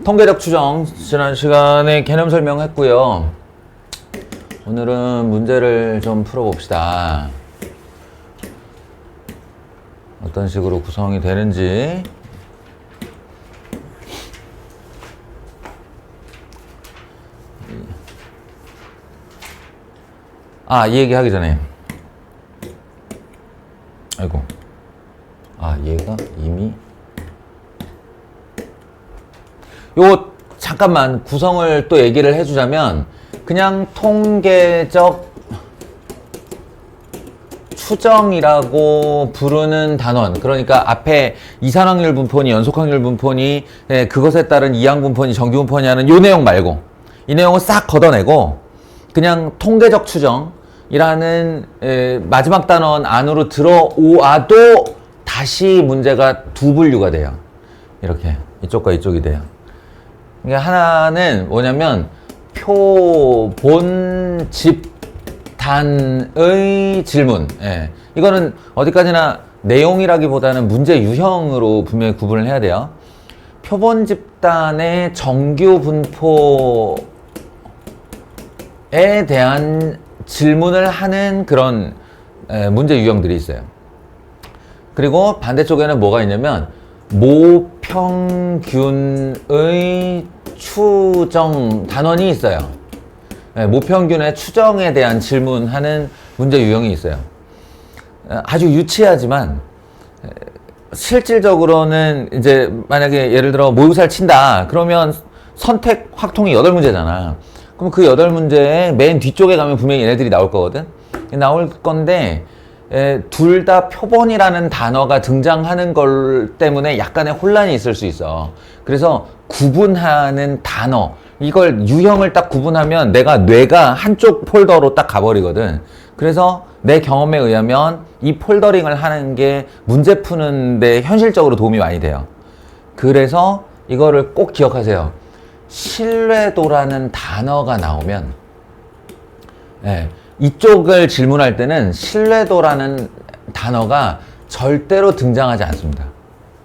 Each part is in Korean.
통계적 추정 지난 시간에 개념 설명했고요. 오늘은 문제를 좀 풀어봅시다. 어떤 식으로 구성이 되는지. 이 얘기 하기 전에 아이고 얘가 이미 요거 잠깐만 구성을 또 얘기를 해주자면 그냥 통계적 추정이라고 부르는 단원, 그러니까 앞에 이산확률 분포니 연속확률 분포니 그것에 따른 이항 분포니 정규 분포니 하는 요 내용 말고 이 내용을 싹 걷어내고 그냥 통계적 추정이라는 마지막 단원 안으로 들어오아도 다시 문제가 두 분류가 돼요. 이렇게 이쪽과 이쪽이 돼요. 그러니까 하나는 뭐냐면 표본 집단의 질문. 이거는 어디까지나 내용이라기보다는 문제 유형으로 분명히 구분을 해야 돼요. 표본 집단의 정규 분포에 대한 질문을 하는 그런 문제 유형들이 있어요. 그리고 반대쪽에는 뭐가 있냐면 모평균의 추정 단원이 있어요. 모평균의 추정에 대한 질문하는 문제 유형이 있어요. 아주 유치하지만 실질적으로는 이제 만약에 예를 들어 모의고사를 친다 그러면 선택 확통이 8문제잖아. 그럼 그 8문제의 맨 뒤쪽에 가면 분명히 얘네들이 나올 거거든. 나올 건데 둘 다 표본이라는 단어가 등장하는 걸 때문에 약간의 혼란이 있을 수 있어. 그래서 구분하는 단어, 이걸 유형을 딱 구분하면 뇌가 한쪽 폴더로 딱 가버리거든. 그래서 내 경험에 의하면 이 폴더링을 하는 게 문제 푸는데 현실적으로 도움이 많이 돼요. 그래서 이거를 꼭 기억하세요. 신뢰도라는 단어가 나오면 이쪽을 질문할 때는 신뢰도라는 단어가 절대로 등장하지 않습니다.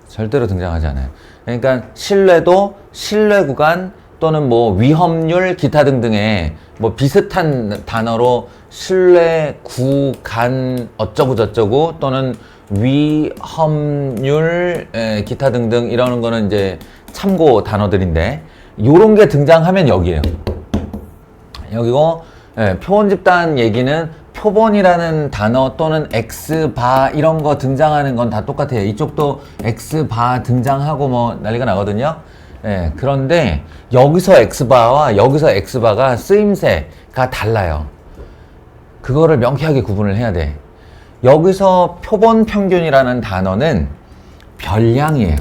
절대로 등장하지 않아요. 그러니까 신뢰도, 신뢰구간 또는 뭐 위험률 기타 등등의 뭐 비슷한 단어로 신뢰구간 어쩌고 저쩌고 또는 위험률 기타 등등 이러는 거는 이제 참고 단어들인데 요런 게 등장하면 여기에요. 여기고 표본 집단 얘기는 표본이라는 단어 또는 X바 이런 거 등장하는 건 다 똑같아요. 이쪽도 X바 등장하고 뭐 난리가 나거든요. 그런데 여기서 X바와 여기서 X바가 쓰임새가 달라요. 그거를 명쾌하게 구분을 해야 돼. 여기서 표본 평균이라는 단어는 별량이에요.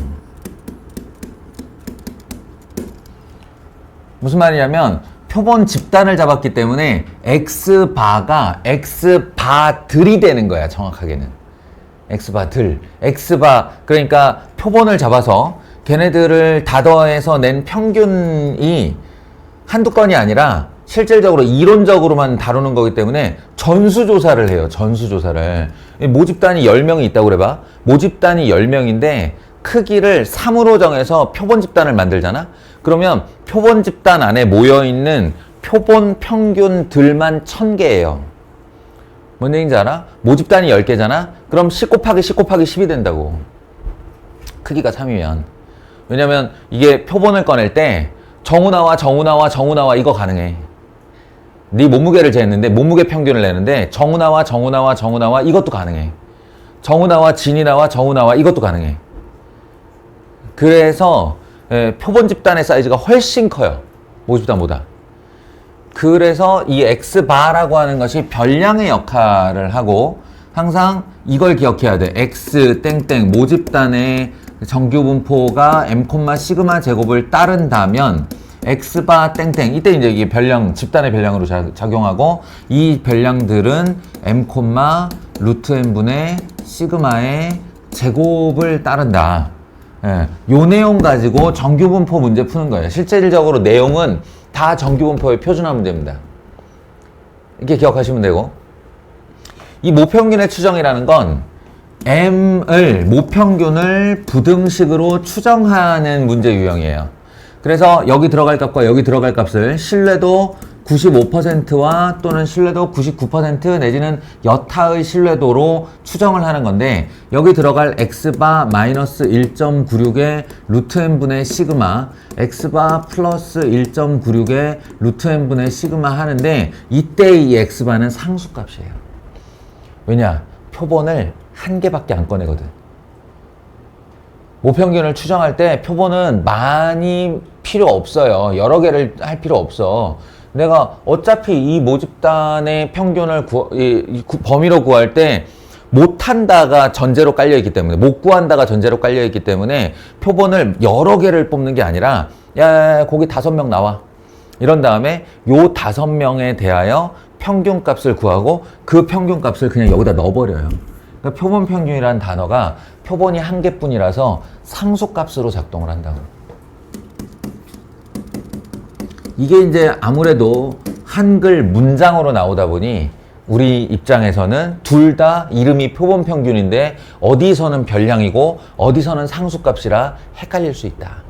무슨 말이냐면 표본 집단을 잡았기 때문에 X바가 X바들이 되는 거야. 정확하게는 X바들, X바, 그러니까 표본을 잡아서 걔네들을 다 더해서 낸 평균이 한두 건이 아니라 실질적으로 이론적으로만 다루는 거기 때문에 전수조사를 해요. 전수조사를. 모집단이 10명이 있다고 그래봐. 모집단이 10명인데 크기를 3으로 정해서 표본 집단을 만들잖아. 그러면 표본 집단 안에 모여있는 표본 평균들만 1000개예요. 뭔 얘기인지 알아? 모집단이 10개잖아? 그럼 10 곱하기 10 곱하기 10이 된다고. 크기가 3이면. 왜냐면 이게 표본을 꺼낼 때 정우 나와 이거 가능해. 네 몸무게를 재는데 몸무게 평균을 내는데 정우 나와 이것도 가능해. 정우 나와 진이 나와 정우 나와 이것도 가능해. 그래서 표본 집단의 사이즈가 훨씬 커요. 모집단보다. 그래서 이 X바라고 하는 것이 별량의 역할을 하고 항상 이걸 기억해야 돼. X 땡땡 모집단의 정규 분포가 M, 시그마 제곱을 따른다면 X바 땡땡 이때 이제 이게 별량 집단의 별량으로 작용하고 이 별량들은 M, 루트 N분의 시그마의 제곱을 따른다. 요 내용 가지고 정규분포 문제 푸는 거예요. 실질적으로 내용은 다 정규분포의 표준화 문제입니다. 이렇게 기억하시면 되고, 이 모평균의 추정이라는 건 모평균을 부등식으로 추정하는 문제 유형이에요. 그래서 여기 들어갈 값과 여기 들어갈 값을 신뢰도 95%와 또는 신뢰도 99% 내지는 여타의 신뢰도로 추정을 하는 건데, 여기 들어갈 x바 마이너스 1.96의 루트 n분의 시그마, x바 플러스 1.96의 루트 n분의 시그마 하는데, 이때 이 x바는 상수값이에요. 왜냐? 표본을 한 개밖에 안 꺼내거든. 모평균을 추정할 때 표본은 많이 필요 없어요. 여러 개를 할 필요 없어. 내가 어차피 이 모집단의 평균을 범위로 구할 때 못한다가 전제로 깔려있기 때문에, 못 구한다가 전제로 깔려있기 때문에 표본을 여러 개를 뽑는 게 아니라, 야, 거기 5명 나와. 이런 다음에 요 5명에 대하여 평균값을 구하고 그 평균값을 그냥 여기다 넣어버려요. 그러니까 표본 평균이라는 단어가 표본이 한 개뿐이라서 상수값으로 작동을 한다고. 이게 이제 아무래도 한글 문장으로 나오다 보니 우리 입장에서는 둘 다 이름이 표본 평균인데 어디서는 별량이고 어디서는 상수값이라 헷갈릴 수 있다.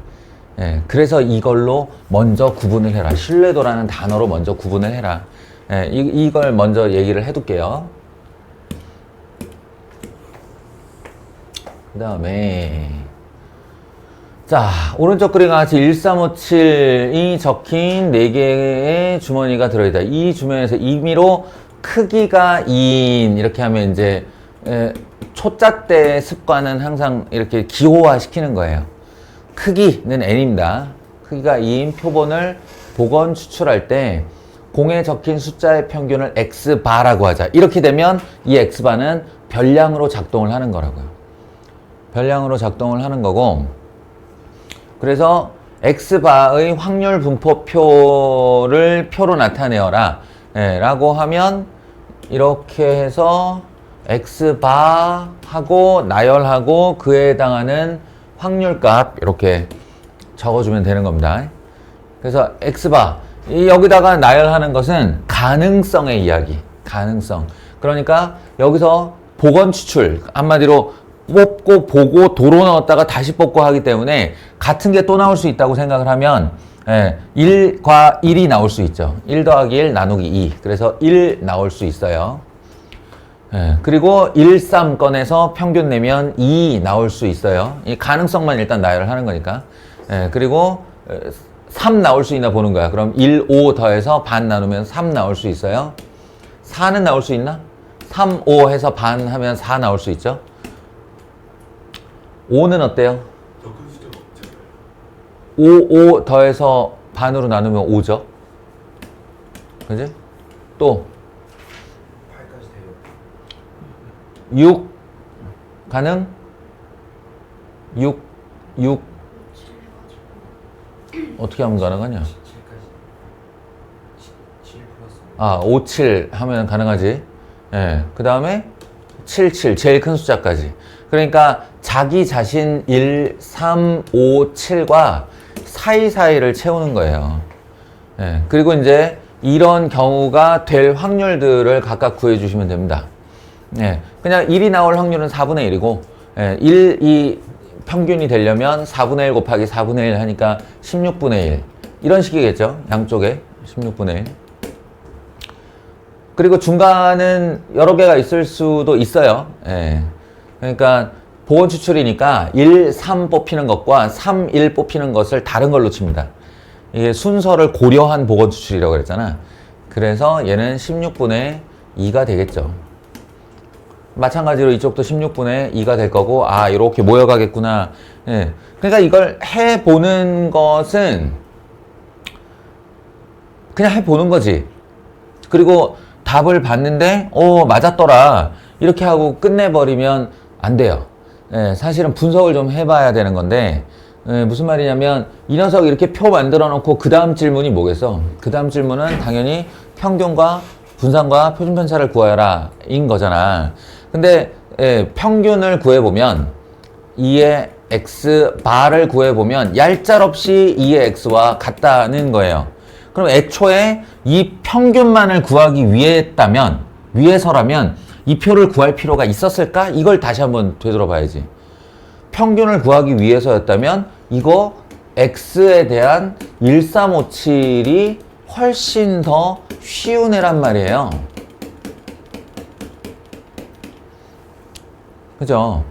예, 그래서 이걸로 먼저 구분을 해라. 신뢰도라는 단어로 먼저 구분을 해라. 예, 이걸 먼저 얘기를 해둘게요. 그 다음에 자, 오른쪽 그림과 같이 1357이 적힌 4개의 주머니가 들어있다. 이 주머니에서 임의로 크기가 2인 이렇게 하면 이제 초짜 때 습관은 항상 이렇게 기호화 시키는 거예요. 크기는 n입니다. 크기가 2인 표본을 복원 추출할 때 공에 적힌 숫자의 평균을 x바라고 하자. 이렇게 되면 이 x바는 별량으로 작동을 하는 거라고요. 별량으로 작동을 하는 거고, 그래서 x바의 확률 분포표를 표로 나타내어라 라고 하면 이렇게 해서 x바하고 나열하고 그에 해당하는 확률값 이렇게 적어주면 되는 겁니다. 그래서 x바, 여기다가 나열하는 것은 가능성의 이야기, 가능성. 그러니까 여기서 복원 추출, 한마디로 뽑고 보고 도로 넣었다가 다시 뽑고 하기 때문에 같은 게 또 나올 수 있다고 생각을 하면 1과 1이 나올 수 있죠. 1 더하기 1 나누기 2. 그래서 1 나올 수 있어요. 그리고 1, 3 꺼내서 평균 내면 2 나올 수 있어요. 이 가능성만 일단 나열을 하는 거니까. 그리고 3 나올 수 있나 보는 거야. 그럼 1, 5 더해서 반 나누면 3 나올 수 있어요. 4는 나올 수 있나? 3, 5 해서 반 하면 4 나올 수 있죠. 5는 어때요? 더 큰 숫자가 없잖아요. 5 더해서 반으로 나누면 5죠. 그지? 또 8까지 돼요. 6 가능? 6 어떻게 하면 가능하냐? 7까지 7 플러스 아, 5, 7 하면 가능하지. 예. 그 다음에 7, 7 제일 큰 숫자까지. 그러니까 자기 자신 1, 3, 5, 7과 사이사이를 채우는 거예요. 예. 그리고 이제 이런 경우가 될 확률들을 각각 구해주시면 됩니다. 예. 그냥 1이 나올 확률은 4분의 1이고, 1이 평균이 되려면 4분의 1 곱하기 4분의 1 하니까 16분의 1. 이런 식이겠죠. 양쪽에 16분의 1. 그리고 중간은 여러 개가 있을 수도 있어요. 예. 그러니까 복원 추출이니까 1, 3 뽑히는 것과 3, 1 뽑히는 것을 다른 걸로 칩니다. 이게 순서를 고려한 복원 추출이라고 그랬잖아. 그래서 얘는 16분의 2가 되겠죠. 마찬가지로 이쪽도 16분의 2가 될 거고, 아, 이렇게 모여가겠구나. 예. 그러니까 이걸 해보는 것은 그냥 해보는 거지. 그리고 답을 봤는데, 맞았더라. 이렇게 하고 끝내버리면 안 돼요. 예, 사실은 분석을 좀 해봐야 되는 건데, 무슨 말이냐면, 이 녀석 이렇게 표 만들어 놓고 그 다음 질문이 뭐겠어? 그 다음 질문은 당연히 평균과 분산과 표준편차를 구하여라 인 거잖아. 근데 평균을 구해보면 2의 x바를 구해보면 얄짤없이 2의 x와 같다는 거예요. 그럼 애초에 이 평균만을 구하기 위해서라면 이 표를 구할 필요가 있었을까? 이걸 다시 한번 되돌아봐야지. 평균을 구하기 위해서였다면 이거 x에 대한 1357이 훨씬 더 쉬운 애란 말이에요. 그죠?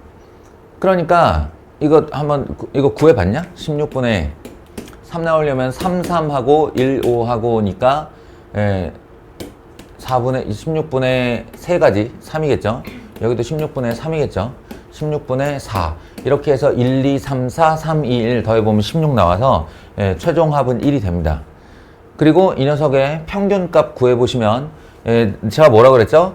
그러니까 이거 한번 이거 구해봤냐? 16분의 3 나오려면 3, 3하고 1, 5하고니까 16분의 3가지 3이겠죠? 여기도 16분의 3이겠죠? 16분의 4 이렇게 해서 1, 2, 3, 4, 3, 2, 1 더해보면 16 나와서 최종 합은 1이 됩니다. 그리고 이 녀석의 평균값 구해보시면 제가 뭐라 그랬죠?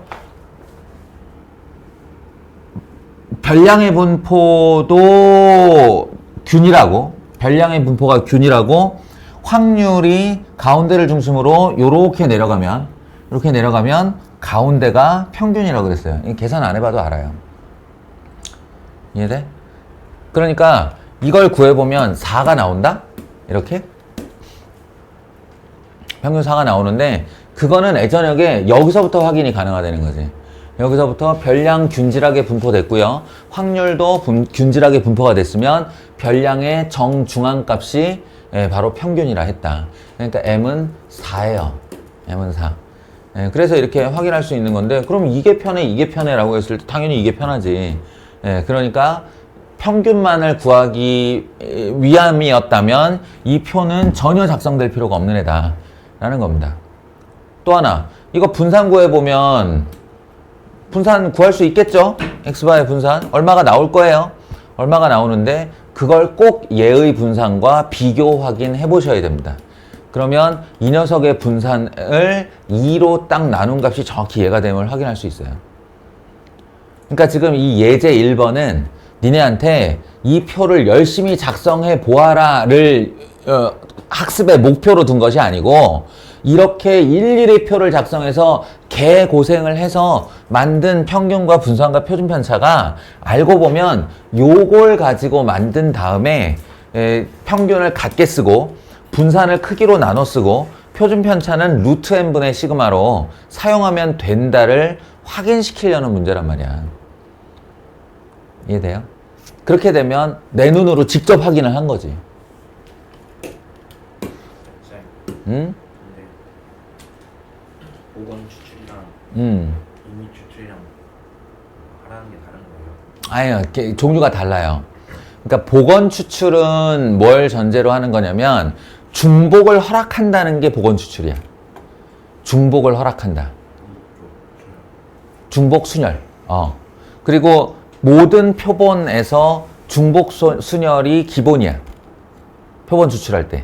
별량의 분포도 균이라고, 별량의 분포가 균이라고, 확률이 가운데를 중심으로 이렇게 내려가면 가운데가 평균이라고 그랬어요. 계산 안 해봐도 알아요. 이해돼? 그러니까 이걸 구해보면 4가 나온다? 이렇게? 평균 4가 나오는데 그거는 애저녁에 여기서부터 확인이 가능하다는 거지. 여기서부터 별량 균질하게 분포됐고요. 확률도 균질하게 분포가 됐으면 별량의 정중앙값이 바로 평균이라 했다. 그러니까 m은 4예요. m은 4. 그래서 이렇게 확인할 수 있는 건데 그럼 이게 편해 라고 했을 때 당연히 이게 편하지. 그러니까 평균만을 구하기 위함이었다면 이 표는 전혀 작성될 필요가 없는 애다 라는 겁니다. 또 하나, 이거 분산 구해보면 분산 구할 수 있겠죠? x바의 분산 얼마가 나올 거예요. 얼마가 나오는데 그걸 꼭 얘의 분산과 비교 확인해 보셔야 됩니다. 그러면 이 녀석의 분산을 2로 딱 나눈 값이 정확히 얘가 됨을 확인할 수 있어요. 그러니까 지금 이 예제 1번은 니네한테 이 표를 열심히 작성해 보아라를 학습의 목표로 둔 것이 아니고 이렇게 일일이 표를 작성해서 개고생을 해서 만든 평균과 분산과 표준 편차가 알고 보면 요걸 가지고 만든 다음에 평균을 같게 쓰고 분산을 크기로 나눠 쓰고 표준 편차는 루트 n분의 시그마로 사용하면 된다를 확인시키려는 문제란 말이야. 이해돼요? 그렇게 되면 내 눈으로 직접 확인을 한 거지. 응? 보건 추출이랑 이미 추출이랑 하라는 게 다른 거예요? 아니요, 종류가 달라요. 그러니까 보건 추출은 뭘 전제로 하는 거냐면 중복을 허락한다는 게 보건 추출이야. 중복을 허락한다. 중복 순열. 그리고 모든 표본에서 중복 순열이 기본이야. 표본 추출할 때.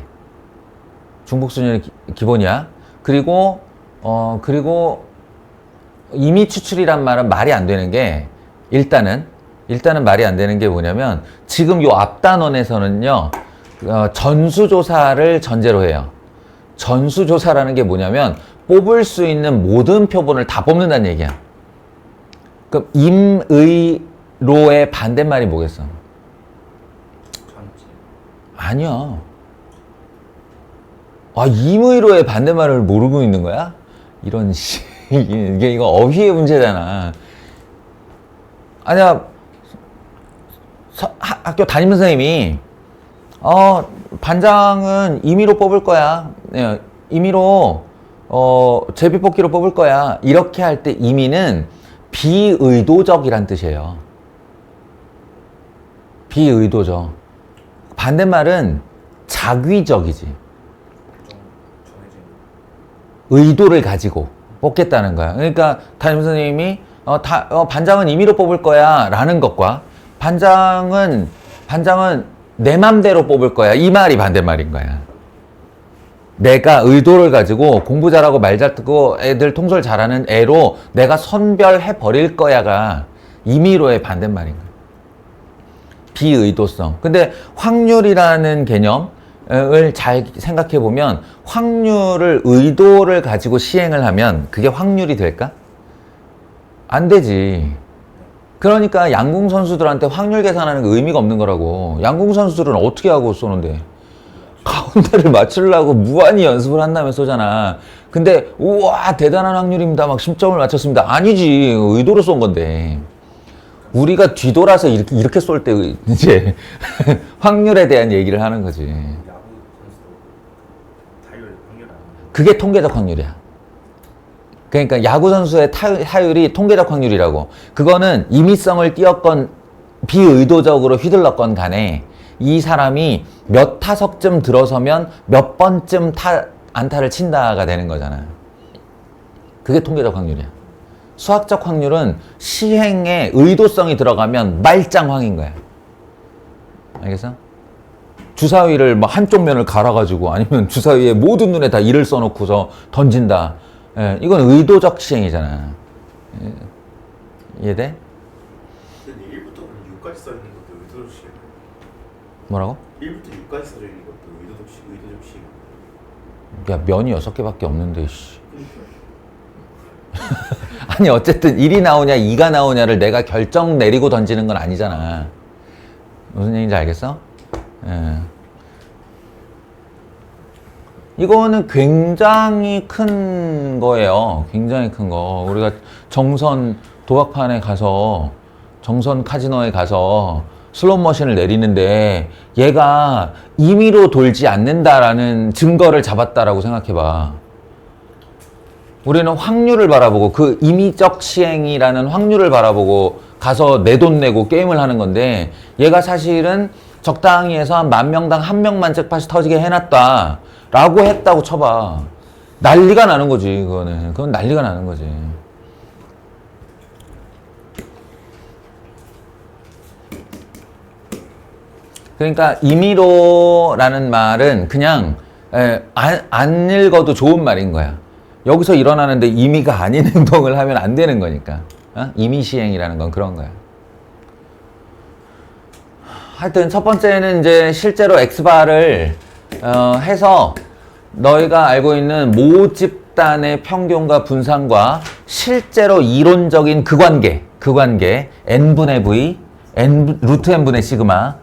중복 순열이 기본이야. 그리고 임의 추출이란 말은 말이 안 되는 게 일단은 말이 안 되는 게 뭐냐면 지금 요 앞단원에서는요 전수조사를 전제로 해요. 전수조사라는 게 뭐냐면 뽑을 수 있는 모든 표본을 다 뽑는다는 얘기야. 그럼 임의로의 반대말이 뭐겠어? 전체. 아니야. 임의로의 반대말을 모르고 있는 거야? 이런 이거 어휘의 문제잖아. 아니야. 학교 담임 선생님이 반장은 임의로 뽑을 거야. 임의로 제비뽑기로 뽑을 거야. 이렇게 할 때 임의는 비의도적이란 뜻이에요. 비의도적. 반대말은 작위적이지. 의도를 가지고 뽑겠다는 거야. 그러니까 담임 선생님이 반장은 임의로 뽑을 거야 라는 것과 반장은 내 맘대로 뽑을 거야 이 말이 반대말인 거야. 내가 의도를 가지고 공부 잘하고 말 잘 듣고 애들 통솔 잘하는 애로 내가 선별해 버릴 거야가 임의로의 반대말인 거야. 비의도성. 근데 확률이라는 개념을 잘 생각해 보면 확률을 의도를 가지고 시행을 하면 그게 확률이 될까? 안 되지. 그러니까 양궁 선수들한테 확률 계산하는 거 의미가 없는 거라고. 양궁 선수들은 어떻게 하고 쏘는데? 가운데를 맞추려고 무한히 연습을 한 다음에 쏘잖아. 근데 우와 대단한 확률입니다. 막 10점을 맞췄습니다. 아니지. 의도로 쏜 건데. 우리가 뒤돌아서 이렇게 쏠 때 이제 확률에 대한 얘기를 하는 거지. 야구 선수도 타율 확률 안 그게 통계적 확률이야. 그러니까 야구 선수의 타율이 통계적 확률이라고. 그거는 임의성을 띄었건 비의도적으로 휘둘렀건 간에 이 사람이 몇 타석쯤 들어서면 몇 번쯤 안타를 친다가 되는 거잖아. 그게 통계적 확률이야. 수학적 확률은 시행에 의도성이 들어가면 말짱황인 거야. 알겠어? 주사위를 뭐 한쪽 면을 갈아가지고 아니면 주사위에 모든 눈에 다 1을 써놓고서 던진다. 예, 이건 의도적 시행이잖아. 예, 이해돼? 근데 1부터 6까지 써있는 것도 의도적 시행. 뭐라고? 1부터 6까지 써있는 것도 의도적 시행. 야, 면이 6개밖에 없는데, 씨. 아니, 어쨌든 1이 나오냐, 2가 나오냐를 내가 결정 내리고 던지는 건 아니잖아. 무슨 얘기인지 알겠어? 예. 이거는 굉장히 큰 거예요. 굉장히 큰 거. 우리가 정선 도박판에 가서, 정선 카지노에 가서 슬롯 머신을 내리는데 얘가 임의로 돌지 않는다라는 증거를 잡았다라고 생각해봐. 우리는 확률을 바라보고 그 임의적 시행이라는 확률을 바라보고 가서 내 돈 내고 게임을 하는 건데 얘가 사실은 적당히 해서 한 10,000명당 1명만 잭팟이 터지게 해놨다 라고 했다고 쳐봐. 난리가 나는 거지. 그건 난리가 나는 거지. 그러니까 임의로라는 말은 그냥 안 읽어도 좋은 말인 거야. 여기서 일어나는데 임의가 아닌 행동을 하면 안 되는 거니까. 임의시행이라는 건 그런 거야. 하여튼 첫 번째는 이제 실제로 X바를 해서 너희가 알고 있는 모집단의 평균과 분산과 실제로 이론적인 그 관계 n분의 v, 루트 n분의 시그마,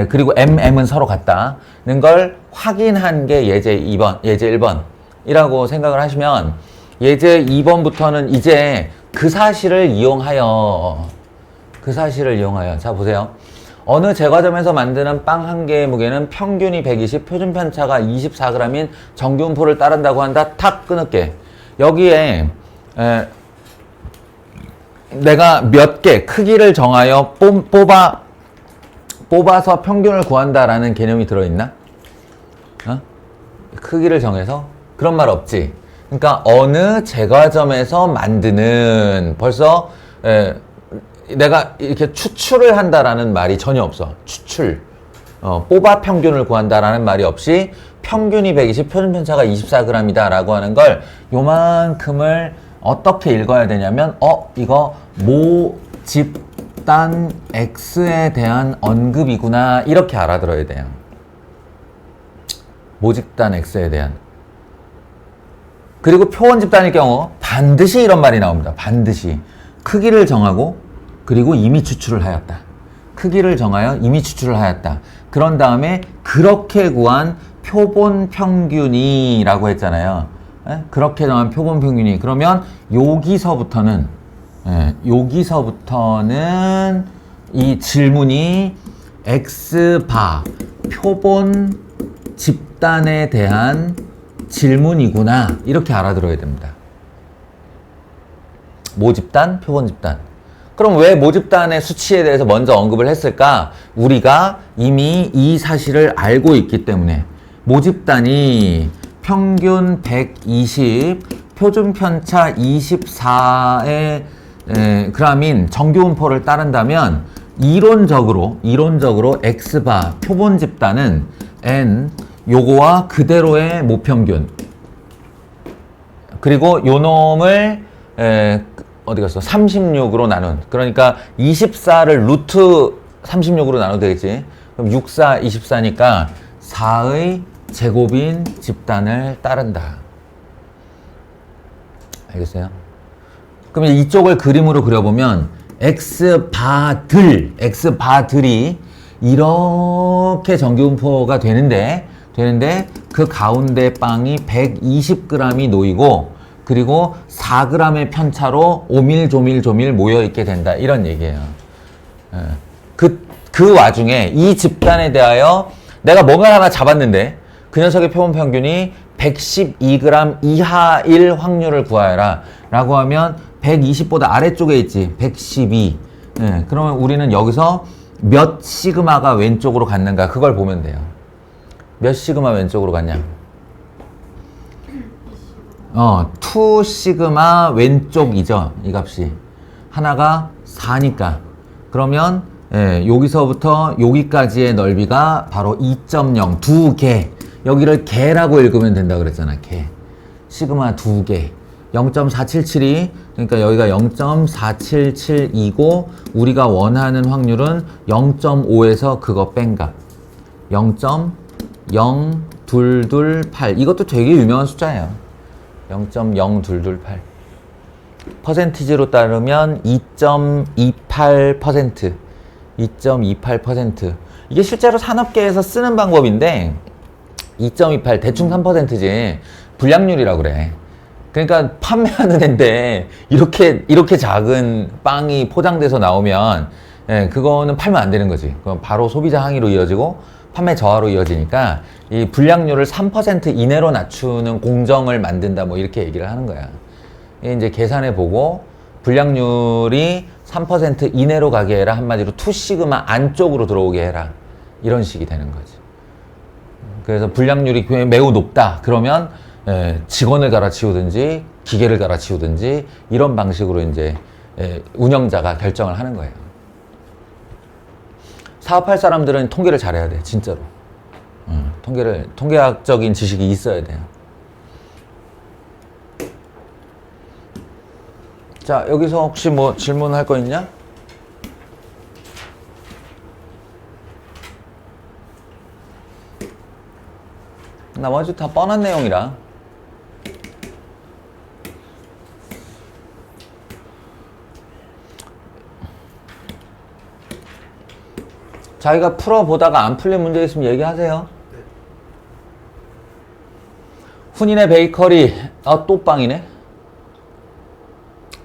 그리고 mm은 서로 같다는 걸 확인한 게 예제 2번, 예제 1번이라고 생각을 하시면 예제 2번부터는 이제 그 사실을 이용하여 자 보세요. 어느 제과점에서 만드는 빵 한 개의 무게는 평균이 120, 표준 편차가 24g인 정규분포를 따른다고 한다. 탁 끊을게. 여기에 내가 몇 개 크기를 정하여 뽑아서 평균을 구한다라는 개념이 들어있나? 크기를 정해서? 그런 말 없지. 그러니까 어느 제과점에서 만드는 벌써 내가 이렇게 추출을 한다라는 말이 전혀 없어. 추출. 뽑아 평균을 구한다라는 말이 없이 평균이 120, 표준 편차가 24g이다 라고 하는 걸 요만큼을 어떻게 읽어야 되냐면 이거 모집단 X에 대한 언급이구나 이렇게 알아들어야 돼요. 모집단 X에 대한. 그리고 표원 집단일 경우 반드시 이런 말이 나옵니다. 반드시 크기를 정하고 그리고 이미 추출을 하였다. 크기를 정하여 이미 추출을 하였다. 그런 다음에 그렇게 구한 표본 평균이라고 했잖아요. 그렇게 정한 표본 평균이. 그러면 여기서부터는 이 질문이 X바 표본 집단에 대한 질문이구나 이렇게 알아들어야 됩니다. 모집단, 표본 집단. 그럼 왜 모집단의 수치에 대해서 먼저 언급을 했을까? 우리가 이미 이 사실을 알고 있기 때문에 모집단이 평균 120, 표준 편차 24의 g인 정규분포를 따른다면 이론적으로 X바 표본 집단은 N 요거와 그대로의 모평균 그리고 요 놈을 어디 갔어? 36으로 나눈. 그러니까 24를 루트 36으로 나눠도 되겠지. 그럼 6, 4, 24니까 4의 제곱인 집단을 따른다. 알겠어요? 그럼 이쪽을 그림으로 그려보면 X바들이 이렇게 정규분포가 되는데 그 가운데 빵이 120g이 놓이고 그리고 4g의 편차로 오밀조밀 모여있게 된다. 이런 얘기예요. 예. 그 와중에 이 집단에 대하여 내가 뭔가 하나 잡았는데 그 녀석의 표본 평균이 112g 이하일 확률을 구하여라 라고 하면 120보다 아래쪽에 있지. 112. 예, 그러면 우리는 여기서 몇 시그마가 왼쪽으로 갔는가 그걸 보면 돼요. 몇 시그마 왼쪽으로 갔냐? 2 시그마 왼쪽이죠. 이 값이. 하나가 4니까. 그러면 여기서부터 여기까지의 넓이가 바로 2.0 두 개. 여기를 개라고 읽으면 된다 그랬잖아. 개. 시그마 두 개. 0.477이 그러니까 여기가 0.477이고 우리가 원하는 확률은 0.5에서 그거 뺀 값. 0.0228. 이것도 되게 유명한 숫자예요. 0.0228. 퍼센티지로 따르면 2.28%. 2.28%. 이게 실제로 산업계에서 쓰는 방법인데 2.28 대충 3%지 불량률이라고 그래. 그러니까 판매하는 애인데 이렇게 작은 빵이 포장돼서 나오면 그거는 팔면 안 되는 거지. 그건 바로 소비자 항의로 이어지고 판매 저하로 이어지니까 이 불량률을 3% 이내로 낮추는 공정을 만든다 뭐 이렇게 얘기를 하는 거야. 이제 계산해 보고 불량률이 3% 이내로 가게 해라. 한마디로 2 시그마 안쪽으로 들어오게 해라. 이런 식이 되는 거지. 그래서 불량률이 매우 높다. 그러면 직원을 갈아치우든지 기계를 갈아치우든지 이런 방식으로 이제 운영자가 결정을 하는 거예요. 사업할 사람들은 통계를 잘해야 돼. 진짜로. 통계학적인 지식이 있어야 돼요. 자, 여기서 혹시 뭐 질문할 거 있냐? 나머지 다 뻔한 내용이라. 자기가 풀어보다가 안 풀린 문제 있으면 얘기하세요. 훈인의 베이커리. 또 빵이네.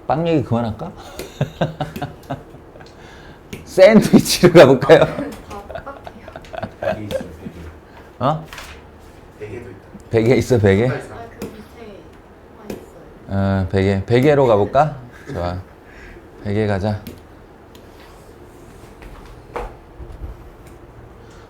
빵 얘기 그만할까? 샌드위치로 가볼까요? 베개 있어요, 베개. 베개도 있다. 베개 있어, 베개? 그 밑에 있어요. 베개. 베개로 가볼까? 좋아. 베개 가자.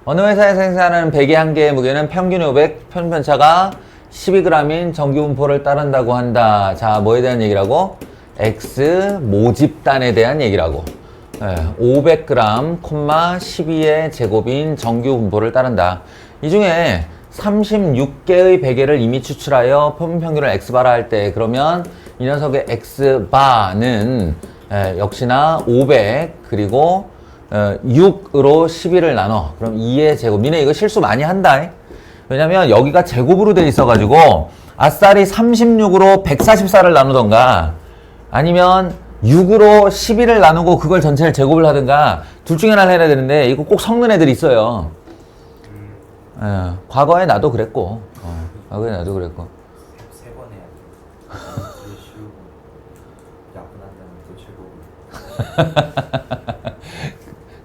어느 회사에서 생산하는 베개 한 개의 무게는 평균 500, 편차가 12g인 정규분포를 따른다고 한다. 자, 뭐에 대한 얘기라고? X 모집단에 대한 얘기라고. 500g, 12의 제곱인 정규분포를 따른다. 이 중에 36개의 베개를 이미 추출하여 평균을 X바라 할 때 그러면 이 녀석의 X바는 역시나 500 그리고 6으로 12를 나눠. 그럼 2의 제곱. 니네 이거 실수 많이 한다. 왜냐면 여기가 제곱으로 돼 있어가지고 아싸리 36으로 144를 나누던가 아니면 6으로 12를 나누고 그걸 전체를 제곱을 하든가 둘 중에 하나를 해야 되는데 이거 꼭 섞는 애들이 있어요. 과거에 나도 그랬고. 과거에 나도 그랬고. 3번 해야 돼. 쉬우고 야분한 다음에 또 제곱.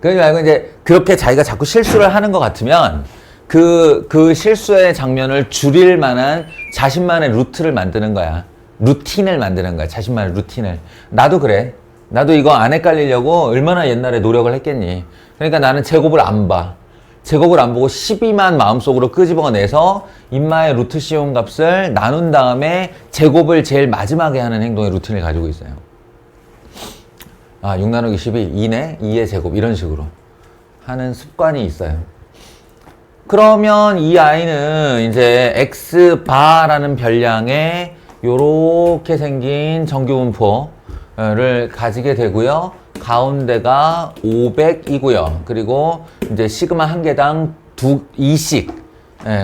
그러지 말고 이제 그렇게 자기가 자꾸 실수를 하는 것 같으면 그 실수의 장면을 줄일 만한 자신만의 루트를 만드는 거야. 루틴을 만드는 거야. 자신만의 루틴을. 나도 그래. 나도 이거 안 헷갈리려고 얼마나 옛날에 노력을 했겠니. 그러니까 나는 제곱을 안 봐. 제곱을 안 보고 12만 마음속으로 끄집어내서 인마의 루트 씌운 값을 나눈 다음에 제곱을 제일 마지막에 하는 행동의 루틴을 가지고 있어요. 6 나누기 12, 2네? 2의 제곱 이런 식으로 하는 습관이 있어요. 그러면 이 아이는 이제 X바라는 별량의 요렇게 생긴 정규분포를 가지게 되고요. 가운데가 500이고요. 그리고 이제 시그마 한 개당 2씩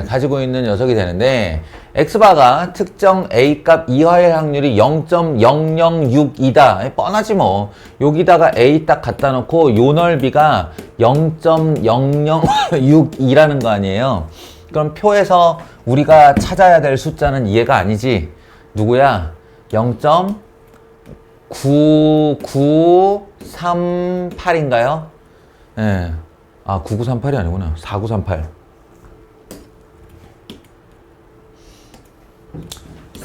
가지고 있는 녀석이 되는데 X바가 특정 A값 이하일 확률이 0.0062다. 뻔하지 뭐. 여기다가 A 딱 갖다 놓고 요 넓이가 0.0062라는 거 아니에요. 그럼 표에서 우리가 찾아야 될 숫자는 얘가 아니지. 누구야? 0.9938인가요? 예. 아, 9938이 아니구나. 4938.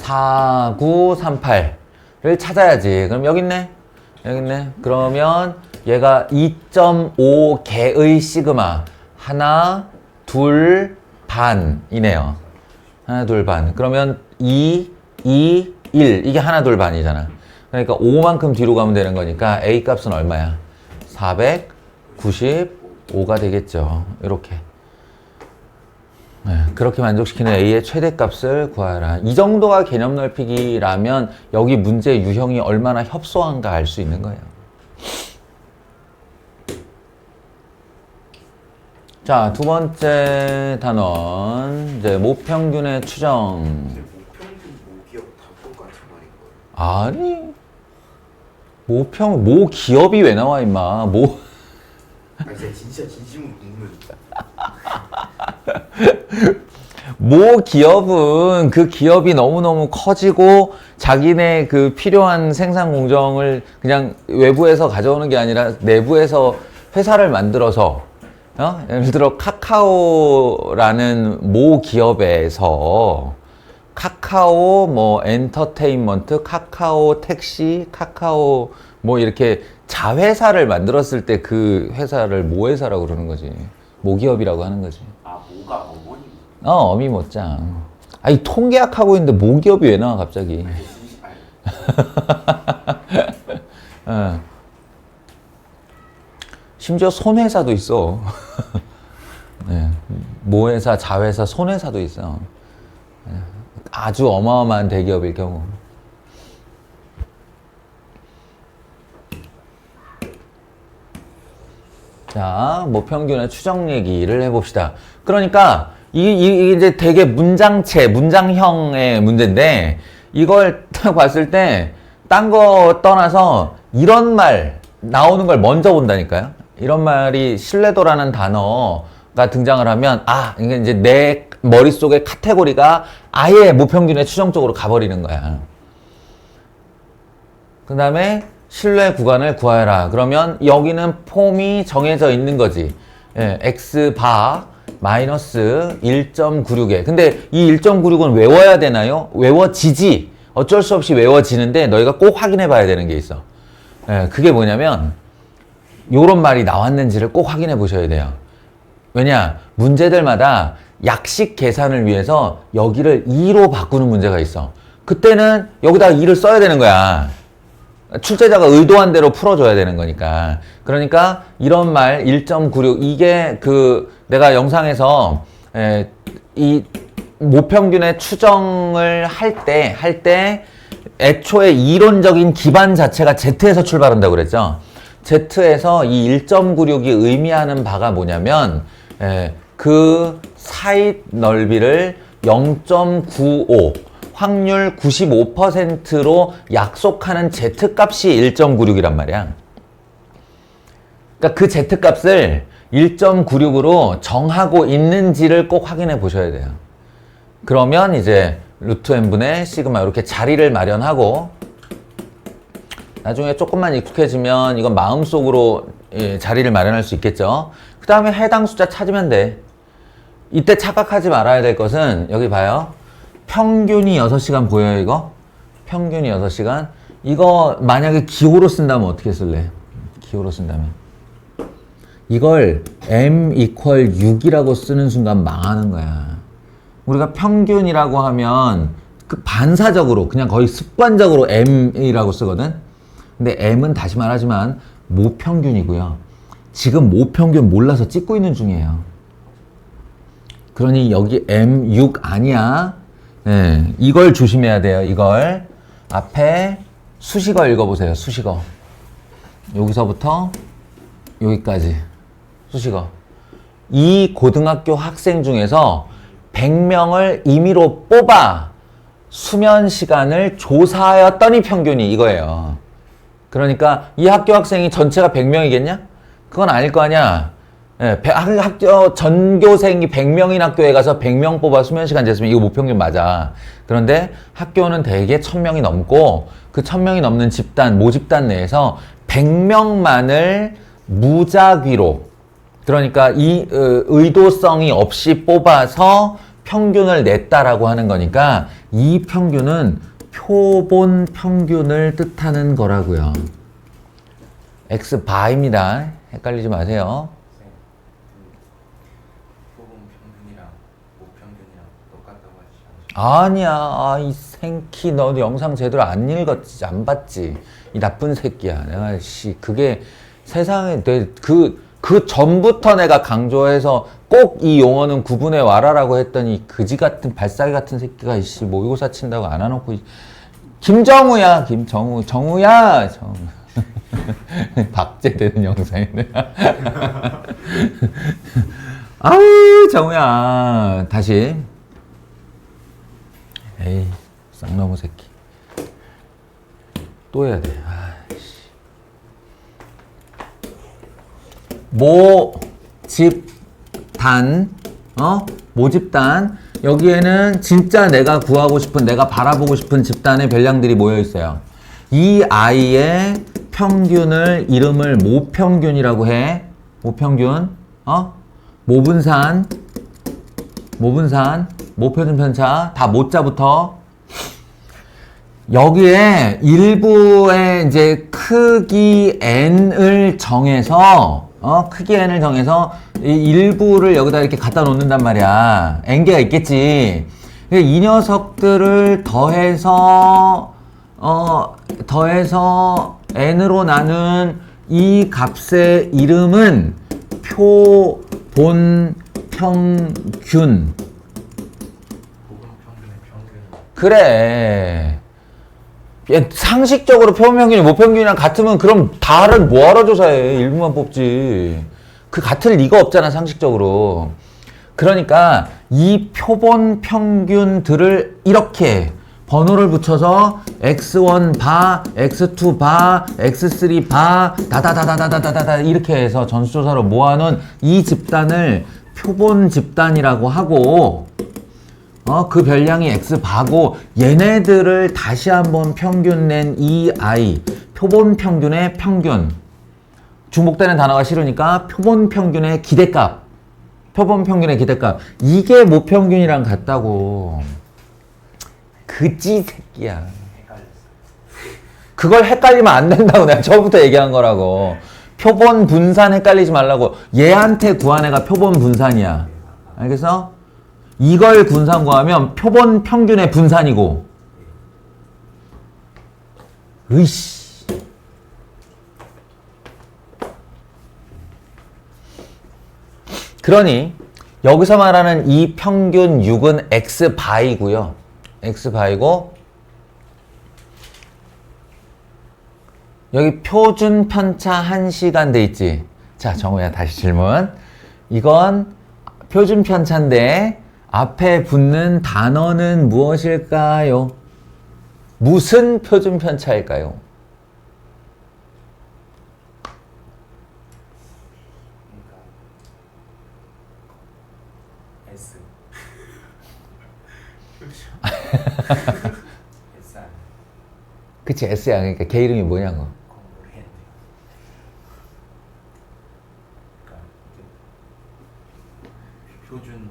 4938을 찾아야지. 그럼 여기 있네. 여기 있네. 그러면 얘가 2.5개의 시그마. 하나, 둘, 반이네요. 하나, 둘, 반. 그러면 2, 2, 1. 이게 하나, 둘, 반이잖아. 그러니까 5만큼 뒤로 가면 되는 거니까 A 값은 얼마야? 495가 되겠죠. 이렇게. 네, 그렇게 만족시키는 A의 최대값을 구하라. 이 정도가 개념 넓히기라면 여기 문제 유형이 얼마나 협소한가 알 수 있는 거예요. 자, 두 번째 단원. 이제 모평균의 추정. 근데 모평균 모기업 다 똑같은 말인 거예요. 아니. 모기업이 왜 나와, 임마. 아니 제가 진짜 진심으로 묻는. 모기업은 그 기업이 너무너무 커지고 자기네 그 필요한 생산 공정을 그냥 외부에서 가져오는 게 아니라 내부에서 회사를 만들어서 예를 들어 카카오라는 모기업에서 카카오 뭐 엔터테인먼트, 카카오 택시, 카카오 뭐 이렇게 자회사를 만들었을 때 그 회사를 모회사라고 그러는 거지. 모기업이라고 하는 거지. 아 모가 어머니. 어미 못장. 아니 통계학하고 있는데 모기업이 왜 나와 갑자기? 아니 진심 아니. 어. 심지어 손회사도 있어. 네. 모회사, 자회사, 손회사도 있어. 아주 어마어마한 대기업일 경우. 자, 모평균의 추정 얘기를 해봅시다. 그러니까 이게 이제 되게 문장형의 문제인데 이걸 딱 봤을 때 딴 거 떠나서 이런 말 나오는 걸 먼저 본다니까요. 이런 말이 신뢰도라는 단어가 등장을 하면 이게 이제 내 머릿속의 카테고리가 아예 모평균의 추정 쪽으로 가버리는 거야. 그 다음에 신뢰 구간을 구하라. 그러면 여기는 폼이 정해져 있는 거지. 예, X바 마이너스 1.96에. 근데 이 1.96은 외워야 되나요? 외워지지. 어쩔 수 없이 외워지는데 너희가 꼭 확인해 봐야 되는 게 있어. 예, 그게 뭐냐면 요런 말이 나왔는지를 꼭 확인해 보셔야 돼요. 왜냐? 문제들마다 약식 계산을 위해서 여기를 2로 바꾸는 문제가 있어. 그때는 여기다가 2를 써야 되는 거야. 출제자가 의도한 대로 풀어줘야 되는 거니까. 그러니까 이런 말 1.96 이게 내가 영상에서 이 모평균의 추정을 할 때 애초에 이론적인 기반 자체가 Z에서 출발한다고 그랬죠. Z에서 이 1.96이 의미하는 바가 뭐냐면 그 사이 넓이를 0.95 확률 95%로 약속하는 Z값이 1.96이란 말이야. 그러니까 그 Z값을 1.96으로 정하고 있는지를 꼭 확인해 보셔야 돼요. 그러면 이제 루트 n분의 시그마 이렇게 자리를 마련하고 나중에 조금만 익숙해지면 이건 마음속으로 자리를 마련할 수 있겠죠. 그 다음에 해당 숫자 찾으면 돼. 이때 착각하지 말아야 될 것은 여기 봐요. 평균이 6시간 보여요, 이거? 평균이 6시간. 이거 만약에 기호로 쓴다면 어떻게 쓸래? 기호로 쓴다면. 이걸 m equal 6이라고 쓰는 순간 망하는 거야. 우리가 평균이라고 하면 그 반사적으로 그냥 거의 습관적으로 m이라고 쓰거든. 근데 m은 다시 말하지만 모평균이고요. 지금 모평균 몰라서 찍고 있는 중이에요. 그러니 여기 m6 아니야. 네, 이걸 조심해야 돼요. 이걸 앞에 수식어 읽어보세요. 수식어. 여기서부터 여기까지 수식어. 이 고등학교 학생 중에서 100명을 임의로 뽑아 수면 시간을 조사하였더니 평균이 이거예요. 그러니까 이 학교 학생이 전체가 100명이겠냐? 그건 아닐 거 아니야. 예, 학교 전교생이 100명인 학교에 가서 100명 뽑아 수면 시간 쟀으면 이거 모평균 맞아. 그런데 학교는 대개 1000명이 넘고 그 1000명이 넘는 집단, 모집단 내에서 100명만을 무작위로 그러니까 이 의도성이 없이 뽑아서 평균을 냈다라고 하는 거니까 이 평균은 표본 평균을 뜻하는 거라고요. X바입니다. 헷갈리지 마세요. 표본 평균이랑 모평균이랑 똑같다고 하시지 않으셨나요? 아니야. 아, 이 생키 너 영상 제대로 안 읽었지, 안 봤지. 이 나쁜 새끼야. 내가 그게 세상에 그 전부터 내가 강조해서 꼭 이 용어는 구분해 와라라고 했더니 그지 같은 발사기 같은 새끼가 이씨 모의고사 친다고 안 해놓고 김정우야. 정우야. 박제되는 영상이네. 아우 정우야. 다시. 에이 쌍놈의 새끼. 또 해야 돼. 아이씨. 모집단, 모집단. 여기에는 진짜 내가 구하고 싶은, 내가 바라보고 싶은 집단의 별량들이 모여 있어요. 이 아이의 평균을 이름을 모평균이라고 해. 모평균, 모분산, 모표준 편차, 다 모자부터. 여기에 일부의 이제 크기 n을 정해서 크기 n을 정해서 이 일부를 여기다 이렇게 갖다 놓는단 말이야. n개가 있겠지. 이 녀석들을 더해서 n으로 나눈 이 값의 이름은 표본 평균. 표본 평균의 평균. 그래. 상식적으로 표본평균이 모평균이랑 같으면 그럼 다를 뭐하러 조사해. 일부만 뽑지. 그 같을 리가 없잖아, 상식적으로. 그러니까 이 표본 평균들을 이렇게 번호를 붙여서 x1 바, x2 바, x3 바, 다다다다다다다다 이렇게 해서 전수조사로 모아놓은 이 집단을 표본 집단이라고 하고, 그 별량이 x바고 얘네들을 다시 한번 평균 낸 이 아이 표본 평균의 평균, 중복되는 단어가 싫으니까 표본 평균의 기대값, 표본 평균의 기대값, 이게 모평균이랑 같다고. 그지 새끼야. 그걸 헷갈리면 안 된다고 내가 처음부터 얘기한 거라고. 표본 분산 헷갈리지 말라고. 얘한테 구한 애가 표본 분산이야. 알겠어? 이걸 분산 구하면 표본 평균의 분산이고. 으이씨. 그러니 여기서 말하는 이 평균 6은 x바이고요. x바이고 여기 표준 편차 1시간 돼 있지. 자, 정우야 다시 질문. 이건 표준 편차인데 앞에 붙는 단어는 무엇일까요? 무슨 표준 편차일까요? S. SR. 그치, S야. 그러니까 걔 이름이 뭐냐고. 모르겠네요. 그러니까 표준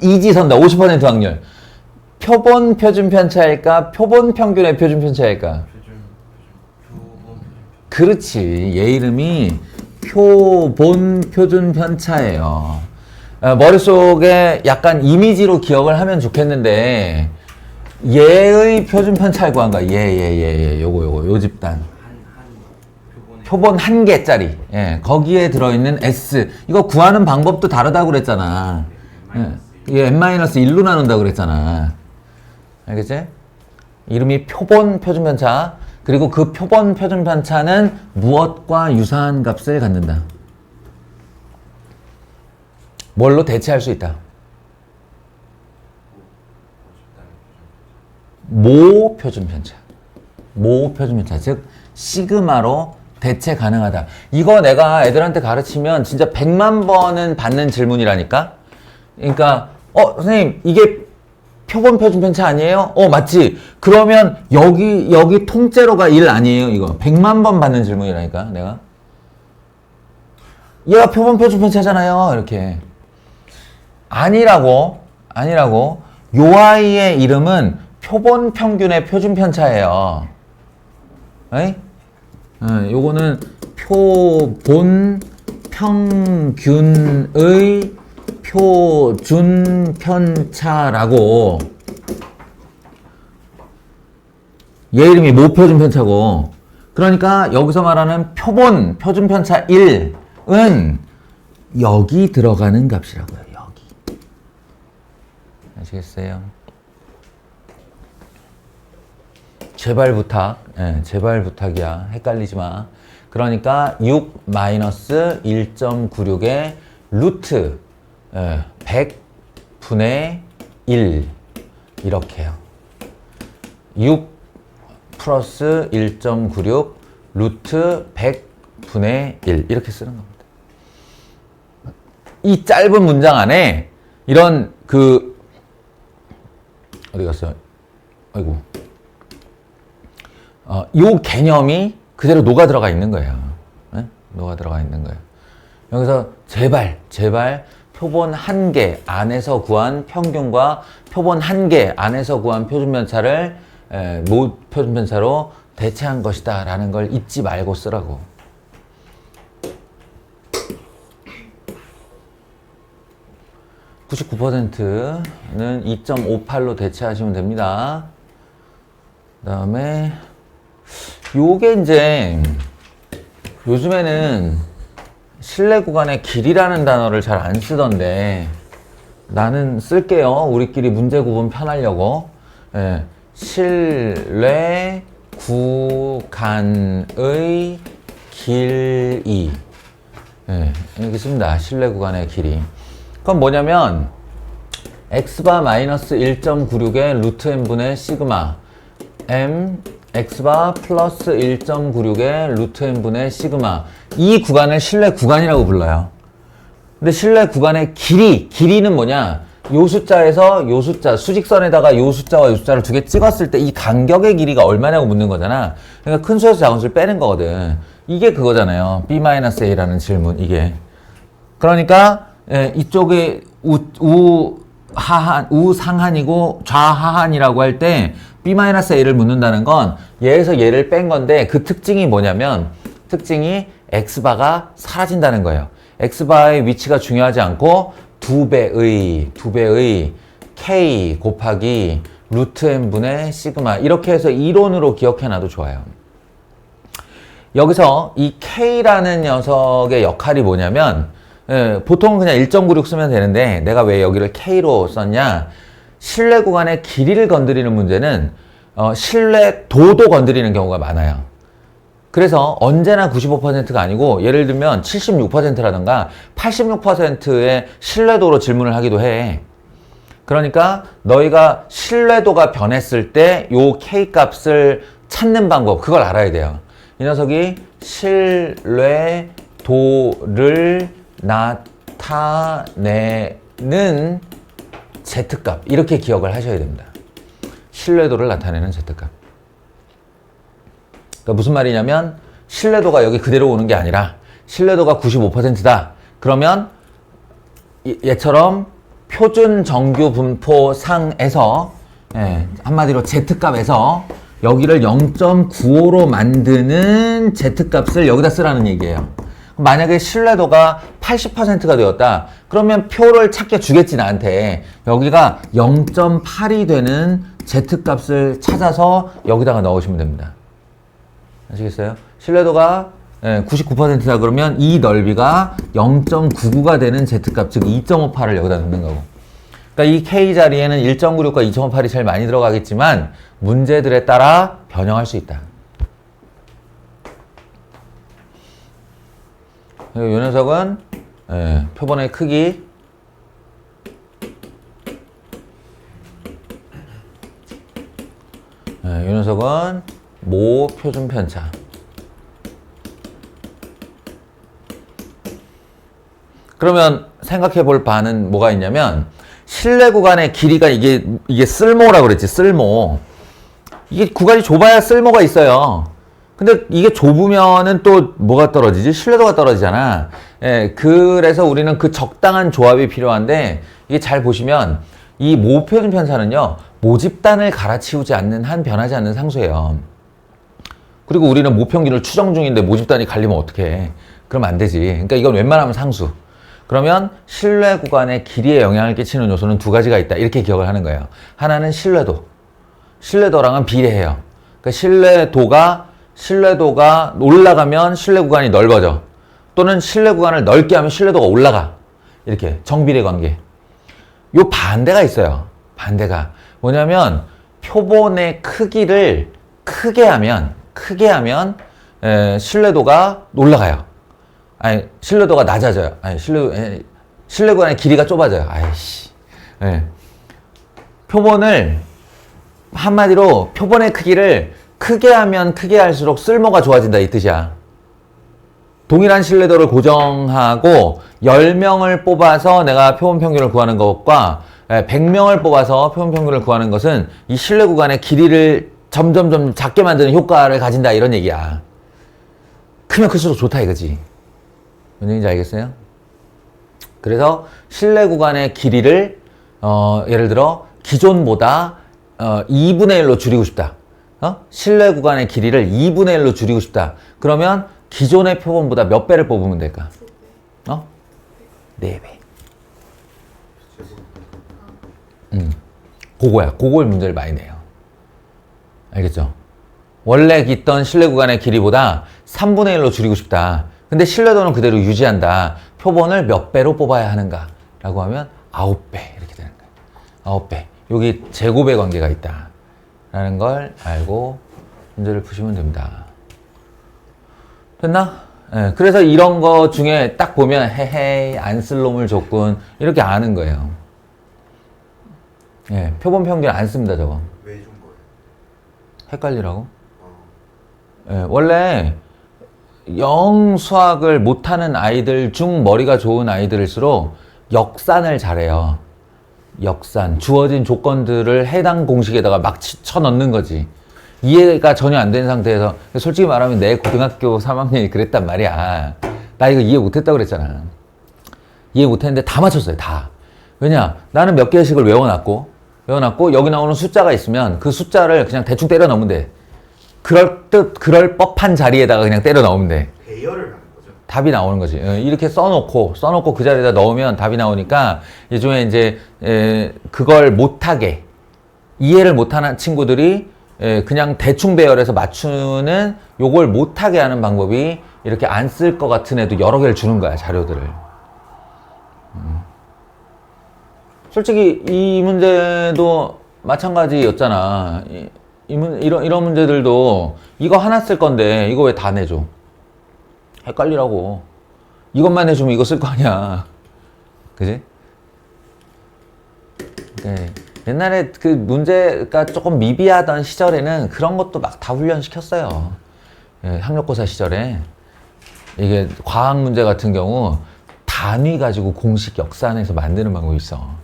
이지선다. 50% 확률. 표본 표준 편차일까? 표본 평균의 표준 편차일까? 표본 그렇지. 얘 이름이 표본 표준 편차예요. 머릿속에 약간 이미지로 기억을 하면 좋겠는데 얘의 표준 편차를 구한 거야. 요거 집단. 표본 1개짜리. 예, 거기에 들어있는 S. 이거 구하는 방법도 다르다고 그랬잖아. 예, n-1로 나눈다고 그랬잖아. 알겠지? 이름이 표본 표준 편차. 그리고 그 표본 표준 편차는 무엇과 유사한 값을 갖는다. 뭘로 대체할 수 있다? 모 표준 편차. 모 표준 편차. 즉 시그마로 대체 가능하다. 이거 내가 애들한테 가르치면 진짜 100만 번은 받는 질문이라니까. 그러니까 선생님 이게 표본 표준 편차 아니에요? 맞지. 그러면 여기 통째로가 1 아니에요? 이거 100만 번 받는 질문이라니까 내가. 얘가 표본 표준 편차잖아요. 이렇게. 아니라고. 요 아이의 이름은 표본 평균의 표준 편차예요. 에이? 요거는 표본 평균의 표준 편차라고. 얘 이름이 모표준 편차고. 그러니까 여기서 말하는 표본 표준 편차 1은 여기 들어가는 값이라고요. 여기. 아시겠어요? 제발 제발 부탁이야. 헷갈리지 마. 그러니까 6 마이너스 1.96의 루트 100분의 1 이렇게요. 6 플러스 1.96 루트 100분의 1 이렇게 쓰는 겁니다. 이 짧은 문장 안에 이런 어디 갔어요? 아이고. 요 개념이 그대로 녹아 들어가 있는 거예요. 네? 녹아 들어가 있는 거예요. 여기서 제발 표본 1개 안에서 구한 평균과 표본 1개 안에서 구한 표준편차를 모표준편차로 대체한 것이다 라는 걸 잊지 말고 쓰라고. (99%는) 2.58로 대체하시면 됩니다. 그 다음에 요게 이제 요즘에는 실내 구간의 길이라는 단어를 잘 안 쓰던데 나는 쓸게요. 우리끼리 문제 구분 편하려고. 실내 구간의 길이. 이렇게 씁니다. 실내 구간의 길이. 그건 뭐냐면 x바 마이너스 1.96의 루트 n분의 시그마 m x바 플러스 1.96의 루트 n분의 시그마, 이 구간을 실내 구간이라고 불러요. 근데 실내 구간의 길이는 뭐냐? 요 숫자에서 요 숫자, 수직선에다가 요 숫자와 요 숫자를 두 개 찍었을 때 이 간격의 길이가 얼마냐고 묻는 거잖아. 그러니까 큰 수에서 작은 수를 빼는 거거든. 이게 그거잖아요. b-a라는 질문, 이게. 그러니까 이쪽에 우상한이고 좌하한이라고 할 때 b-a를 묻는다는 건 얘에서 얘를 뺀 건데, 그 특징이 뭐냐면 특징이 x바가 사라진다는 거예요. x바의 위치가 중요하지 않고 두 배의 k 곱하기 루트 n분의 시그마, 이렇게 해서 이론으로 기억해놔도 좋아요. 여기서 이 k라는 녀석의 역할이 뭐냐면, 보통은 그냥 1.96 쓰면 되는데 내가 왜 여기를 k로 썼냐? 실내 구간의 길이를 건드리는 문제는 실내도도 건드리는 경우가 많아요. 그래서 언제나 95%가 아니고 예를 들면 76%라든가 86%의 신뢰도로 질문을 하기도 해. 그러니까 너희가 신뢰도가 변했을 때 요 K 값을 찾는 방법, 그걸 알아야 돼요. 이 녀석이 신뢰도를 나타내는 Z값, 이렇게 기억을 하셔야 됩니다. 신뢰도를 나타내는 Z값. 그러니까 무슨 말이냐면 신뢰도가 여기 그대로 오는 게 아니라 신뢰도가 95%다. 그러면 얘처럼 표준 정규 분포 상에서 한마디로 Z값에서 여기를 0.95로 만드는 Z값을 여기다 쓰라는 얘기예요. 만약에 신뢰도가 80%가 되었다. 그러면 표를 찾게 주겠지, 나한테. 여기가 0.8이 되는 Z값을 찾아서 여기다가 넣으시면 됩니다. 아시겠어요? 신뢰도가 99%다 그러면 이 넓이가 0.99가 되는 Z값, 즉 2.58을 여기다 넣는 거고. 그러니까 이 K 자리에는 1.96과 2.58이 제일 많이 들어가겠지만 문제들에 따라 변형할 수 있다. 이 녀석은 표본의 크기, 이 녀석은 모 표준 편차. 그러면 생각해 볼 바는 뭐가 있냐면, 실내 구간의 길이가 이게 쓸모라고 그랬지, 쓸모. 이게 구간이 좁아야 쓸모가 있어요. 근데 이게 좁으면은 또 뭐가 떨어지지? 신뢰도가 떨어지잖아. 예, 그래서 우리는 그 적당한 조합이 필요한데, 이게 잘 보시면 이 모표준 편차는요, 모집단을 갈아치우지 않는 한 변하지 않는 상수예요. 그리고 우리는 모평균을 추정 중인데 모집단이 갈리면 어떡해. 그러면 안 되지. 그러니까 이건 웬만하면 상수. 그러면 신뢰 구간의 길이에 영향을 끼치는 요소는 두 가지가 있다. 이렇게 기억을 하는 거예요. 하나는 신뢰도. 신뢰도랑은 비례해요. 그러니까 신뢰도가 올라가면 신뢰 구간이 넓어져. 또는 신뢰 구간을 넓게 하면 신뢰도가 올라가. 이렇게 정비례 관계. 요 반대가 있어요. 반대가. 뭐냐면 표본의 크기를 크게 하면 신뢰도가 올라가요. 아니, 신뢰도가 낮아져요. 아니, 신뢰 구간의 길이가 좁아져요. 아이씨. 예. 표본을 한마디로 표본의 크기를 크게 하면 크게 할수록 쓸모가 좋아진다 이 뜻이야. 동일한 신뢰도를 고정하고 10명을 뽑아서 내가 표본 평균을 구하는 것과 100명을 뽑아서 표본 평균을 구하는 것은 이 신뢰 구간의 길이를 점점 작게 만드는 효과를 가진다 이런 얘기야. 크면 클수록 좋다 이거지. 뭔 얘기인지 알겠어요? 그래서 신뢰 구간의 길이를 예를 들어 기존보다 2분의 1로 줄이고 싶다. 신뢰 구간의 길이를 2분의 1로 줄이고 싶다. 그러면 기존의 표본보다 몇 배를 뽑으면 될까? 4배. 그거야. 그걸 문제를 많이 내요. 알겠죠? 원래 있던 신뢰 구간의 길이보다 3분의 1로 줄이고 싶다. 근데 신뢰도는 그대로 유지한다. 표본을 몇 배로 뽑아야 하는가? 라고 하면 9배. 이렇게 되는 거예요. 9배. 여기 제곱의 관계가 있다. 라는 걸 알고 문제를 푸시면 됩니다. 됐나? 네, 그래서 이런 거 중에 딱 보면 헤헤이 안 쓸 놈을 줬군 이렇게 아는 거예요. 네, 표본 평균 안 씁니다 저거. 왜 준 거예요? 헷갈리라고? 네, 원래 영 수학을 못하는 아이들 중 머리가 좋은 아이들일수록 역산을 잘해요. 역산. 주어진 조건들을 해당 공식에다가 막 쳐넣는 거지. 이해가 전혀 안 된 상태에서 솔직히 말하면 내 고등학교 3학년이 그랬단 말이야. 나 이거 이해 못했다고 그랬잖아. 이해 못했는데 다 맞췄어요. 다. 왜냐? 나는 몇 개씩을 외워놨고 여기 나오는 숫자가 있으면 그 숫자를 그냥 대충 때려 넣으면 돼. 그럴 법한 자리에다가 그냥 때려 넣으면 돼. 배열을 하는 거죠? 답이 나오는 거지. 이렇게 써놓고 그 자리에다 넣으면 답이 나오니까 일종의 이제 그걸 못하게 이해를 못하는 친구들이 그냥 대충 배열해서 맞추는 요걸 못하게 하는 방법이 이렇게 안 쓸 것 같은 애도 여러 개를 주는 거야 자료들을. 솔직히 이 문제도 마찬가지였잖아. 이런 문제들도 이거 하나 쓸 건데 이거 왜 다 내줘? 헷갈리라고. 이것만 해주면 이거 쓸 거 아니야. 그지? 네. 옛날에 그 문제가 조금 미비하던 시절에는 그런 것도 막 다 훈련시켰어요. 예, 학력고사 시절에. 이게 과학 문제 같은 경우 단위 가지고 공식 역산해서 만드는 방법이 있어.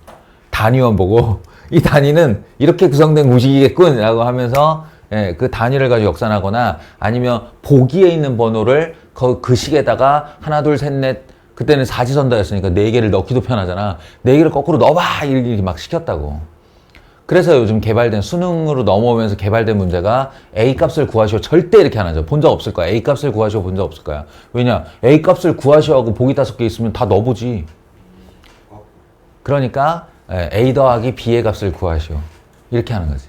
단위만 보고 이 단위는 이렇게 구성된 공식이겠군 라고 하면서 그 단위를 가지고 역산하거나 아니면 보기에 있는 번호를 그 식에다가 하나 둘 셋 넷 그때는 사지선다였으니까 4개를 넣기도 편하잖아. 4개를 거꾸로 넣어봐 이렇게 막 시켰다고. 그래서 요즘 개발된 수능으로 넘어오면서 개발된 문제가 A값을 구하시오 절대 이렇게 안 하죠. 본 적 없을 거야. A값을 구하시오 본 적 없을 거야. 왜냐? A값을 구하시오 하고 보기 5개 있으면 다 넣어보지. 그러니까 A 더하기 B의 값을 구하시오. 이렇게 하는 거지.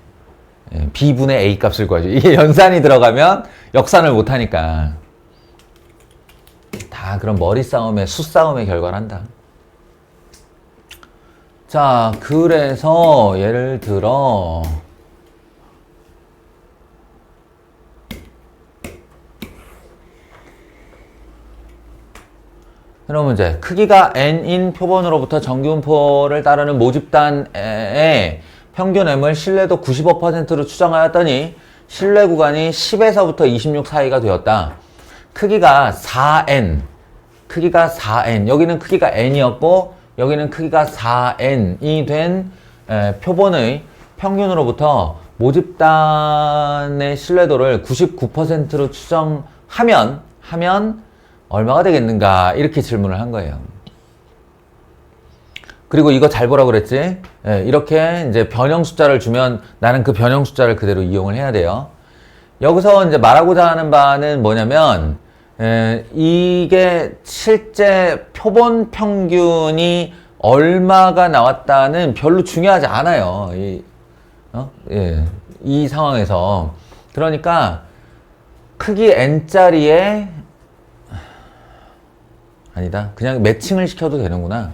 B분의 A 값을 구하시오. 이게 연산이 들어가면 역산을 못하니까. 다 그런 머리 싸움의 수싸움의 결과란다. 자, 그래서 예를 들어 이런 문제. 크기가 n인 표본으로부터 정규분포를 따르는 모집단의 평균 M을 신뢰도 95%로 추정하였더니 신뢰 구간이 10에서부터 26 사이가 되었다. 크기가 4n. 여기는 크기가 n이었고 여기는 크기가 4n이 된 표본의 평균으로부터 모집단의 신뢰도를 99%로 추정하면 얼마가 되겠는가 이렇게 질문을 한 거예요. 그리고 이거 잘 보라고 그랬지? 예, 이렇게 이제 변형 숫자를 주면 나는 그 변형 숫자를 그대로 이용을 해야 돼요. 여기서 이제 말하고자 하는 바는 뭐냐면 이게 실제 표본 평균이 얼마가 나왔다는 별로 중요하지 않아요. 이 상황에서. 그러니까 크기 n짜리에 아니다. 그냥 매칭을 시켜도 되는구나.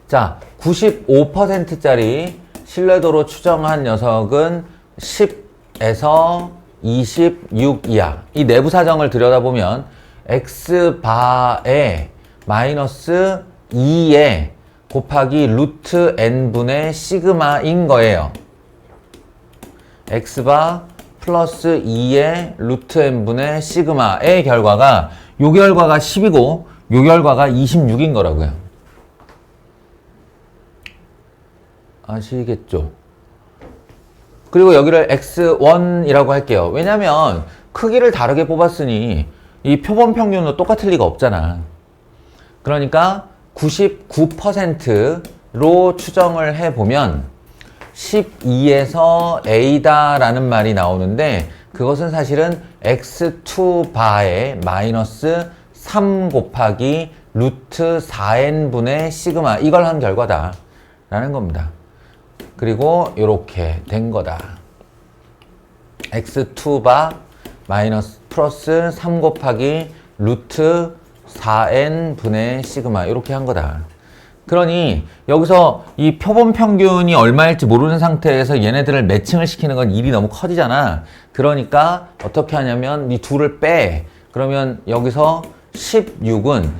자, 95%짜리 신뢰도로 추정한 녀석은 10에서 26 이하. 이 내부 사정을 들여다보면 x바에 마이너스 2에 곱하기 루트 n분의 시그마인 거예요. x바 플러스 2의 루트 n분의 시그마의 결과가 요 결과가 10이고 요 결과가 26인 거라고요. 아시겠죠? 그리고 여기를 x1이라고 할게요. 왜냐면 크기를 다르게 뽑았으니 이 표본 평균도 똑같을 리가 없잖아. 그러니까 99%로 추정을 해보면 12에서 a다라는 말이 나오는데 그것은 사실은 x2바에 마이너스 3 곱하기 루트 4n분의 시그마 이걸 한 결과다 라는 겁니다. 그리고 이렇게 된 거다. x2바 마이너스 플러스 3 곱하기 루트 4n분의 시그마 이렇게 한 거다. 그러니 여기서 이 표본 평균이 얼마일지 모르는 상태에서 얘네들을 매칭을 시키는 건 일이 너무 커지잖아. 그러니까 어떻게 하냐면 이 둘을 빼. 그러면 여기서 16은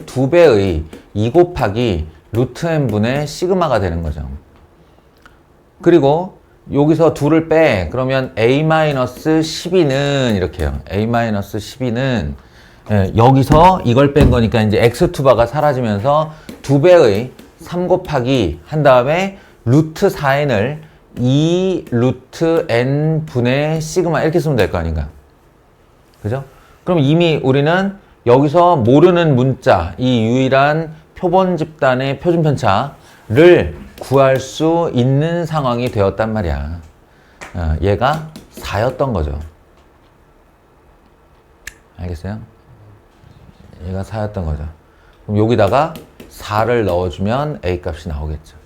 2배의 2 곱하기 루트 n분의 시그마가 되는 거죠. 그리고 여기서 둘을 빼. 그러면 a-12는 이렇게 해요. a-12는 여기서 이걸 뺀 거니까 이제 x2바가 사라지면서 2배의 3 곱하기 한 다음에 루트 4n을 2 루트 n 분의 시그마 이렇게 쓰면 될 거 아닌가. 그죠? 그럼 이미 우리는 여기서 모르는 문자, 이 유일한 표본 집단의 표준 편차를 구할 수 있는 상황이 되었단 말이야. 얘가 4였던 거죠. 알겠어요? 얘가 4였던 거죠. 그럼 여기다가 4를 넣어주면 A 값이 나오겠죠.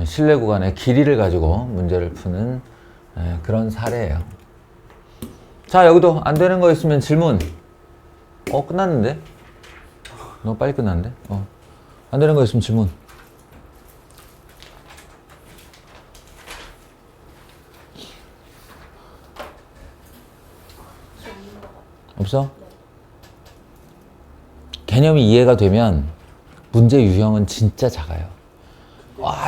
실내 구간의 길이를 가지고 문제를 푸는 그런 사례예요. 자, 여기도 안 되는 거 있으면 질문. 끝났는데? 너무 빨리 끝났는데? 안 되는 거 있으면 질문. 없어? 개념이 이해가 되면 문제 유형은 진짜 작아요.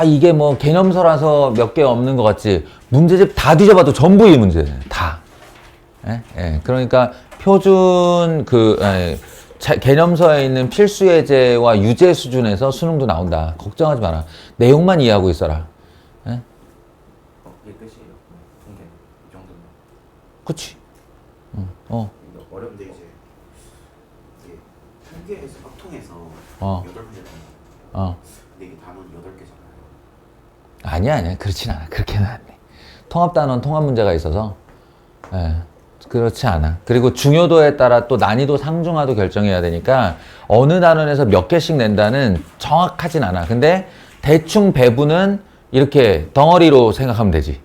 이게 뭐 개념서라서 몇 개 없는 것 같지. 문제집 다 뒤져봐도 전부 이 문제네. 다. 그러니까 표준 개념서에 있는 필수 예제와 유제 수준에서 수능도 나온다. 걱정하지 마라. 내용만 이해하고 있어라. 이게 끝이에요. 통계 이 정도면. 그치? 어려운데 이제 이게 통계에서 확통해서 8문제 근데 이게 단원 8개잖아요. 아니야. 그렇진 않아. 그렇게는 안 돼. 통합단원 통합 문제가 있어서 그렇지 않아. 그리고 중요도에 따라 또 난이도 상중하도 결정해야 되니까 어느 단원에서 몇 개씩 낸다는 정확하진 않아. 근데 대충 배분은 이렇게 덩어리로 생각하면 되지.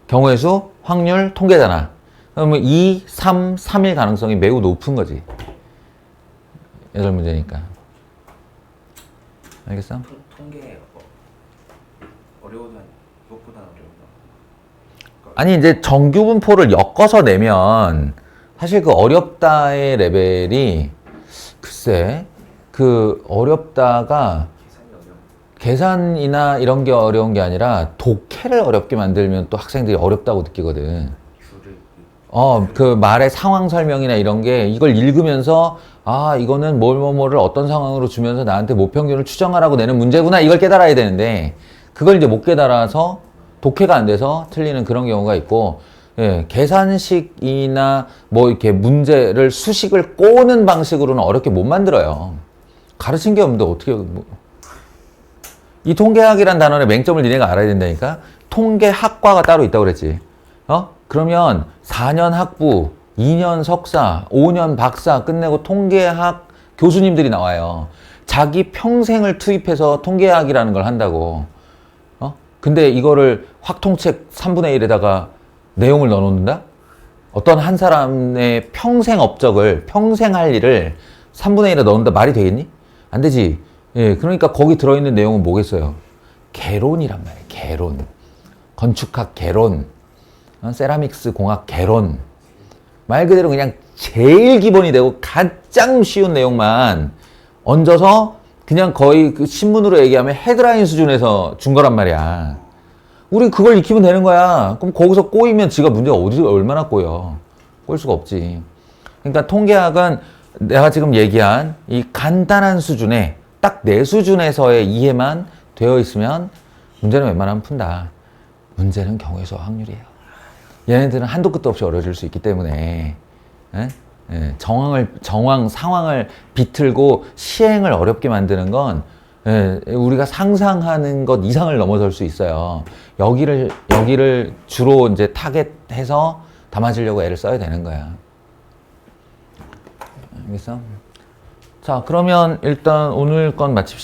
경우의 수, 확률, 통계잖아. 그러면 2, 3, 3일 가능성이 매우 높은 거지. 8문제니까. 알겠어? 통계 어려우다 무엇보다 어려우다. 아니 이제 정규 분포를 엮어서 내면 사실 그 어렵다의 레벨이 글쎄 그 어렵다가 계산이나 이런 게 어려운 게 아니라 독해를 어렵게 만들면 또 학생들이 어렵다고 느끼거든. 그 말의 상황 설명이나 이런 게 이걸 읽으면서 이거는 뭐를 어떤 상황으로 주면서 나한테 모평균을 추정하라고 내는 문제구나 이걸 깨달아야 되는데 그걸 이제 못 깨달아서 독해가 안 돼서 틀리는 그런 경우가 있고, 예, 계산식이나 뭐 이렇게 문제를 수식을 꼬는 방식으로는 어렵게 못 만들어요. 가르친 게 없는데 어떻게, 뭐. 이 통계학이란 단원의 맹점을 니네가 알아야 된다니까? 통계학과가 따로 있다고 그랬지. 그러면 4년 학부, 2년 석사, 5년 박사 끝내고 통계학 교수님들이 나와요. 자기 평생을 투입해서 통계학이라는 걸 한다고. 근데 이거를 확통책 3분의 1에다가 내용을 넣어놓는다? 어떤 한 사람의 평생 업적을, 평생 할 일을 3분의 1에 넣는다 말이 되겠니? 안 되지. 예, 그러니까 거기 들어있는 내용은 뭐겠어요? 개론이란 말이에요. 개론. 건축학 개론. 세라믹스 공학 개론. 말 그대로 그냥 제일 기본이 되고 가장 쉬운 내용만 얹어서 그냥 거의 그 신문으로 얘기하면 헤드라인 수준에서 준 거란 말이야. 우리 그걸 익히면 되는 거야. 그럼 거기서 꼬이면 지가 문제가 얼마나 꼬여. 꼬일 수가 없지. 그러니까 통계학은 내가 지금 얘기한 이 간단한 수준에 딱 내 수준에서의 이해만 되어 있으면 문제는 웬만하면 푼다. 문제는 경우의 수 확률이에요. 얘네들은 한도 끝도 없이 어려질 수 있기 때문에 상황을 비틀고 시행을 어렵게 만드는 건 우리가 상상하는 것 이상을 넘어설 수 있어요. 여기를 주로 이제 타겟해서 담아주려고 애를 써야 되는 거야. 알겠어? 자, 그러면 일단 오늘 건 마칩시다.